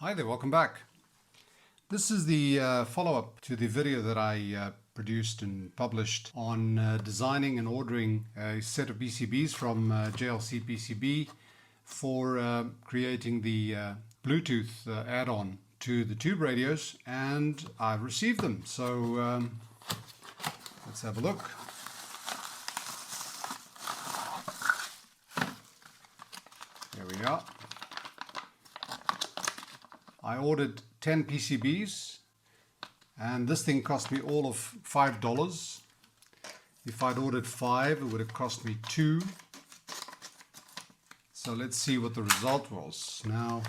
Hi there, welcome back. This is the follow-up to the video that I produced and published on designing and ordering a set of PCBs from JLCPCB for creating the Bluetooth add-on to the tube radios, and I've received them. So let's have a look. There we are. I ordered 10 PCBs and this thing cost me all of $5. If I'd ordered 5, it would have cost me 2. So let's see what the result was. Now,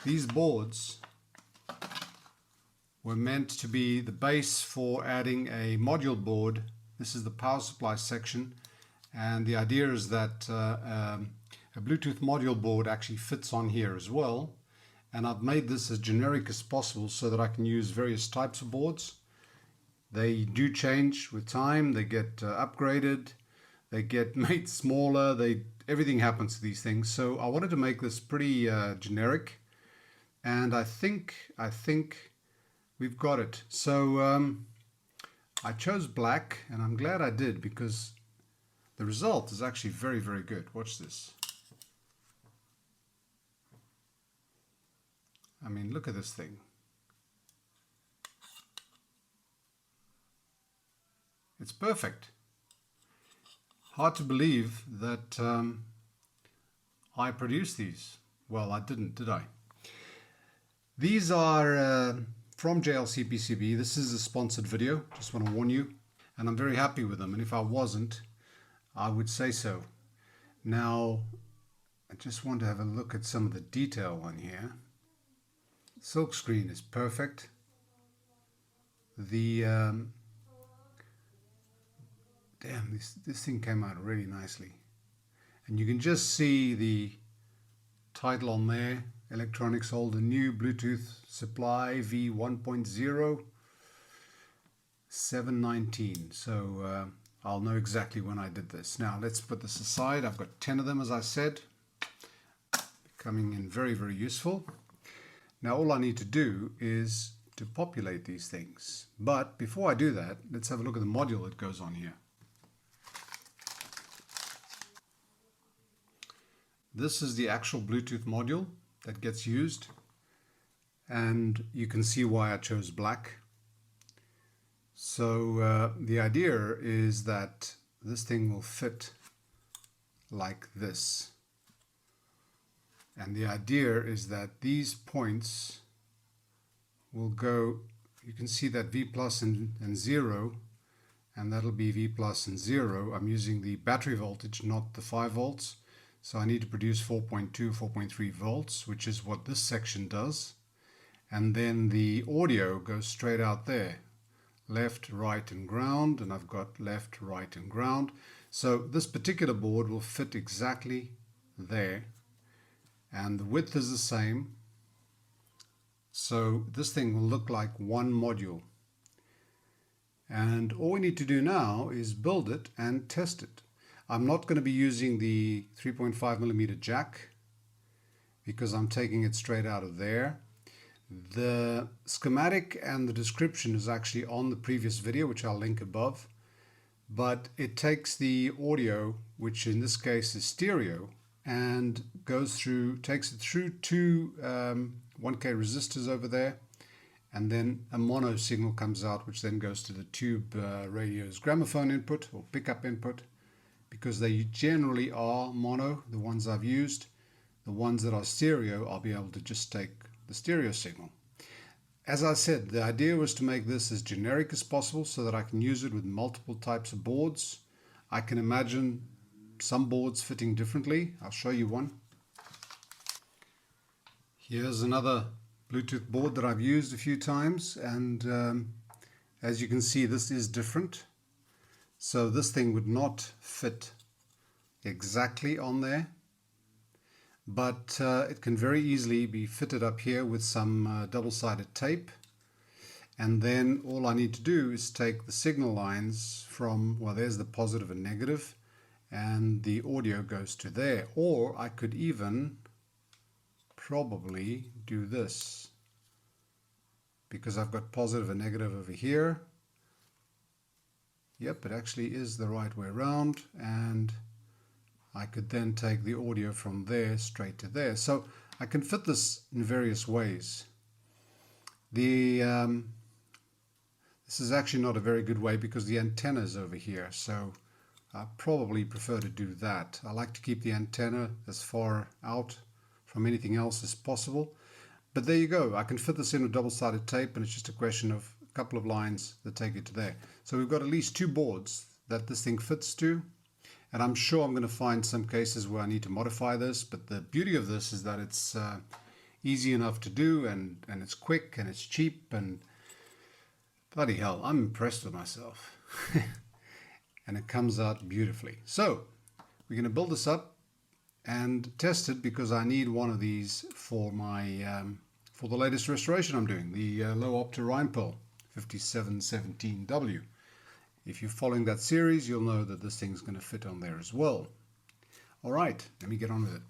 these boards were meant to be the base for adding a module board. This is the power supply section, and the idea is that a Bluetooth module board actually fits on here as well. And I've made this as generic as possible so that I can use various types of boards. They do change with time, they get upgraded, they get made smaller, everything happens to these things. So I wanted to make this pretty generic, and I think we've got it. So I chose black, and I'm glad I did, because the result is actually very, very good. Watch this. I mean, look at this thing. It's perfect. Hard to believe that I produced these. Well, I didn't, did I? These are from JLCPCB. This is a sponsored video, just want to warn you. And I'm very happy with them. And if I wasn't, I would say so. Now, I just want to have a look at some of the detail on here. Silk screen is perfect. The damn, this thing came out really nicely, and you can just see the title on there: electronics holder new Bluetooth supply V1.0 719. So I'll know exactly when I did this. Now let's put this aside. I've got 10 of them, as I said, coming in very, very useful. Now all I need to do is to populate these things. But before I do that, let's have a look at the module that goes on here. This is the actual Bluetooth module that gets used, and you can see why I chose black. So the idea is that this thing will fit like this. And the idea is that these points will go, you can see that V plus and 0, and that'll be V plus and 0. I'm using the battery voltage, not the 5 volts. So I need to produce 4.2, 4.3 volts, which is what this section does. And then the audio goes straight out there. Left, right, and ground, and I've got left, right, and ground. So this particular board will fit exactly there. And the width is the same, so this thing will look like one module. And all we need to do now is build it and test it. I'm not going to be using the 3.5mm jack because I'm taking it straight out of there. The schematic and the description is actually on the previous video, which I'll link above, but it takes the audio, which in this case is stereo, and takes it through two 1K resistors over there, and then a mono signal comes out, which then goes to the tube radio's gramophone input or pickup input, because they generally are mono, the ones I've used. The ones that are stereo, I'll be able to just take the stereo signal. As I said, the idea was to make this as generic as possible so that I can use it with multiple types of boards. I can imagine some boards fitting differently. I'll show you one. Here's another Bluetooth board that I've used a few times, and as you can see, this is different. So this thing would not fit exactly on there, but it can very easily be fitted up here with some double-sided tape. And then all I need to do is take the signal lines from, well, there's the positive and negative, and the audio goes to there. Or I could even probably do this, because I've got positive and negative over here. Yep, it actually is the right way around, and I could then take the audio from there straight to there. So I can fit this in various ways. This is actually not a very good way because the antenna is over here, so I probably prefer to do that. I like to keep the antenna as far out from anything else as possible. But there you go. I can fit this in with double-sided tape, and it's just a question of a couple of lines that take it to there. So we've got at least 2 boards that this thing fits to, and I'm sure I'm going to find some cases where I need to modify this, but the beauty of this is that it's easy enough to do, and it's quick, and it's cheap, and bloody hell, I'm impressed with myself. And it comes out beautifully. So we're going to build this up and test it, because I need one of these for my for the latest restoration I'm doing, the LOEWE-OPTA Rhine Pearl 5717W. If you're following that series, you'll know that this thing's going to fit on there as well. All right, let me get on with it.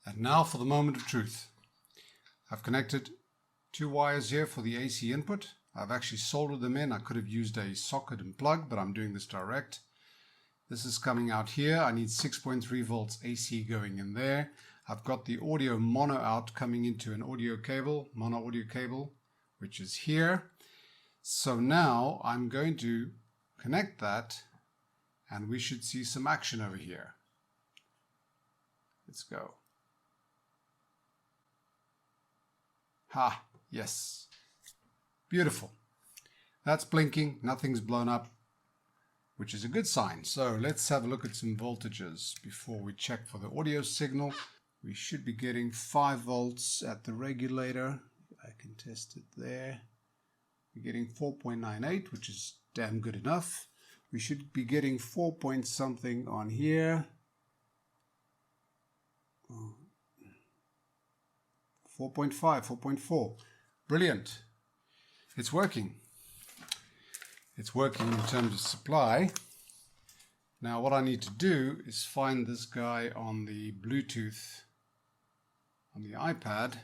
And now for the moment of truth. I've connected 2 wires here for the AC input. I've actually soldered them in. I could have used a socket and plug, but I'm doing this direct. This is coming out here. I need 6.3 volts AC going in there. I've got the audio mono out coming into an audio cable, mono audio cable, which is here. So now I'm going to connect that, and we should see some action over here. Let's go. Ha, yes. Beautiful. That's blinking, nothing's blown up, which is a good sign. So let's have a look at some voltages before we check for the audio signal. We should be getting 5 volts at the regulator. I can test it there. We're getting 4.98, which is damn good enough. We should be getting 4 point something on here. 4.5, 4.4. Brilliant. It's working. It's working in terms of supply. Now what I need to do is find this guy on the Bluetooth on the iPad.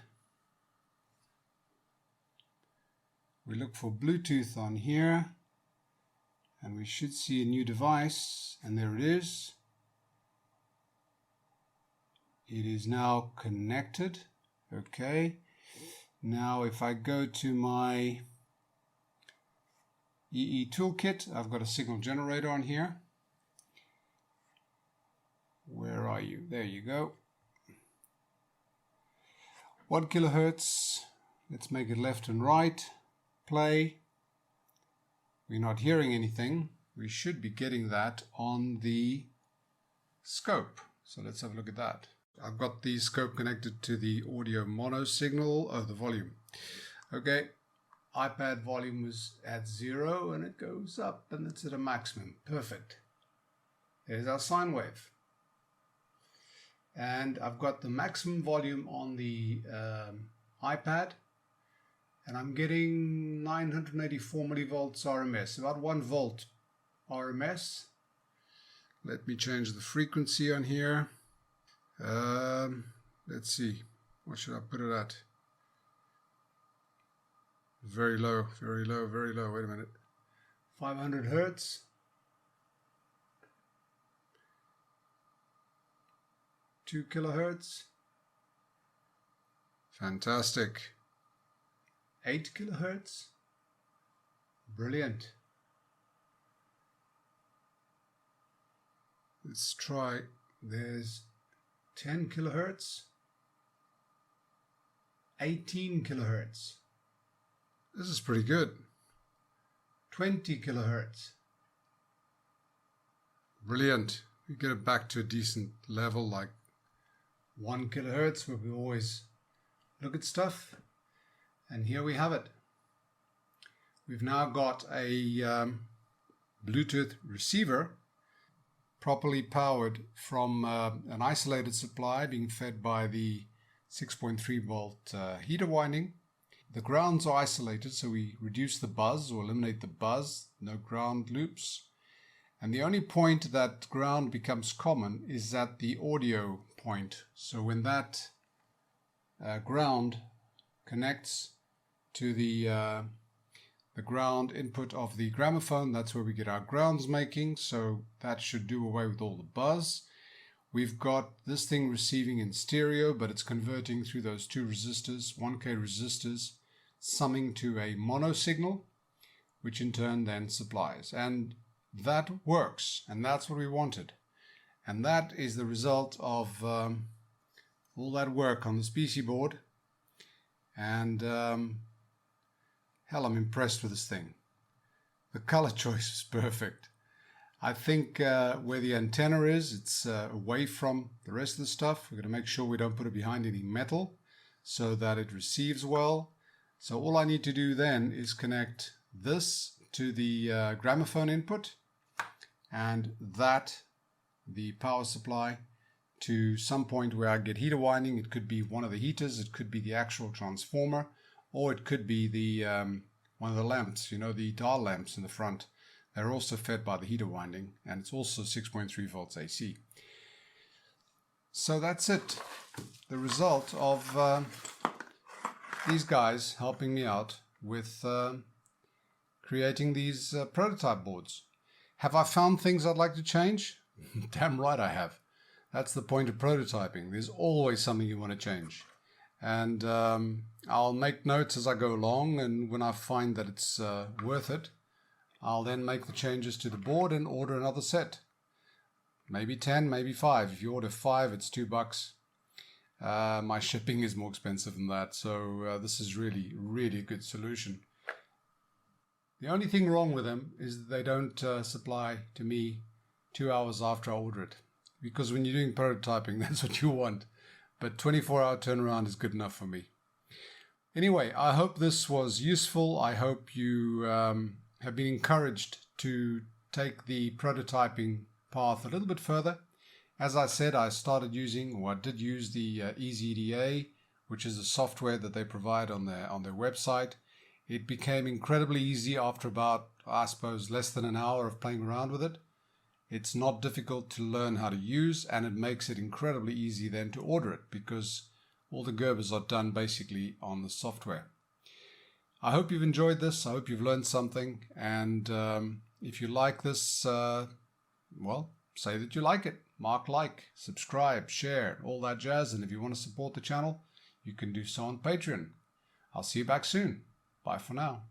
We look for Bluetooth on here, and we should see a new device, and there it is. It is now connected. Okay. Now if I go to my EE toolkit, I've got a signal generator on here. Where are you? There you go. 1 kilohertz. Let's make it left and right. Play. We're not hearing anything. We should be getting that on the scope. So let's have a look at that. I've got the scope connected to the audio mono signal, the volume. Okay, iPad volume is at 0 and it goes up and it's at a maximum. Perfect. There's our sine wave. And I've got the maximum volume on the iPad, and I'm getting 984 millivolts RMS, about 1 volt RMS. Let me change the frequency on here. Let's see, what should I put it at? Very low, very low, very low. Wait a minute. 500 hertz. 2 kilohertz. Fantastic. 8 kilohertz. Brilliant. Let's try. There's 10 kilohertz. 18 kilohertz. This is pretty good. 20 kilohertz. Brilliant. We get it back to a decent level, like 1 kilohertz, where we always look at stuff. And here we have it. We've now got a Bluetooth receiver properly powered from an isolated supply being fed by the 6.3 volt heater winding. The grounds are isolated, so we reduce the buzz or eliminate the buzz, no ground loops. And the only point that ground becomes common is at the audio point. So when that ground connects to the ground input of the gramophone, that's where we get our grounds making. So that should do away with all the buzz. We've got this thing receiving in stereo, but it's converting through those 2 resistors, 1K resistors, summing to a mono signal, which in turn then supplies. And that works, and that's what we wanted. And that is the result of all that work on this PC board. And hell, I'm impressed with this thing. The color choice is perfect. I think where the antenna is, it's away from the rest of the stuff. We're going to make sure we don't put it behind any metal so that it receives well. So all I need to do then is connect this to the gramophone input, and that, the power supply, to some point where I get heater winding. It could be one of the heaters, it could be the actual transformer, or it could be the one of the lamps, you know, the dial lamps in the front. They're also fed by the heater winding, and it's also 6.3 volts AC. So that's it. The result of these guys helping me out with creating these prototype boards. Have I found things I'd like to change? Damn right I have. That's the point of prototyping. There's always something you want to change. And I'll make notes as I go along, and when I find that it's worth it, I'll then make the changes to the board and order another set. Maybe 10, maybe 5. If you order 5, it's $2. My shipping is more expensive than that, so this is really, really a good solution. The only thing wrong with them is that they don't supply to me 2 hours after I order it. Because when you're doing prototyping, that's what you want. But 24-hour turnaround is good enough for me. Anyway, I hope this was useful. I hope you have been encouraged to take the prototyping path a little bit further. As I said, I started using, or I did use the EasyEDA, which is a software that they provide on their website. It became incredibly easy after about, I suppose, less than an hour of playing around with it. It's not difficult to learn how to use, and it makes it incredibly easy then to order it, because all the Gerbers are done basically on the software. I hope you've enjoyed this. I hope you've learned something, and if you like this, well, say that you like it. Mark like, subscribe, share, all that jazz. And if you want to support the channel, you can do so on Patreon. I'll see you back soon. Bye for now.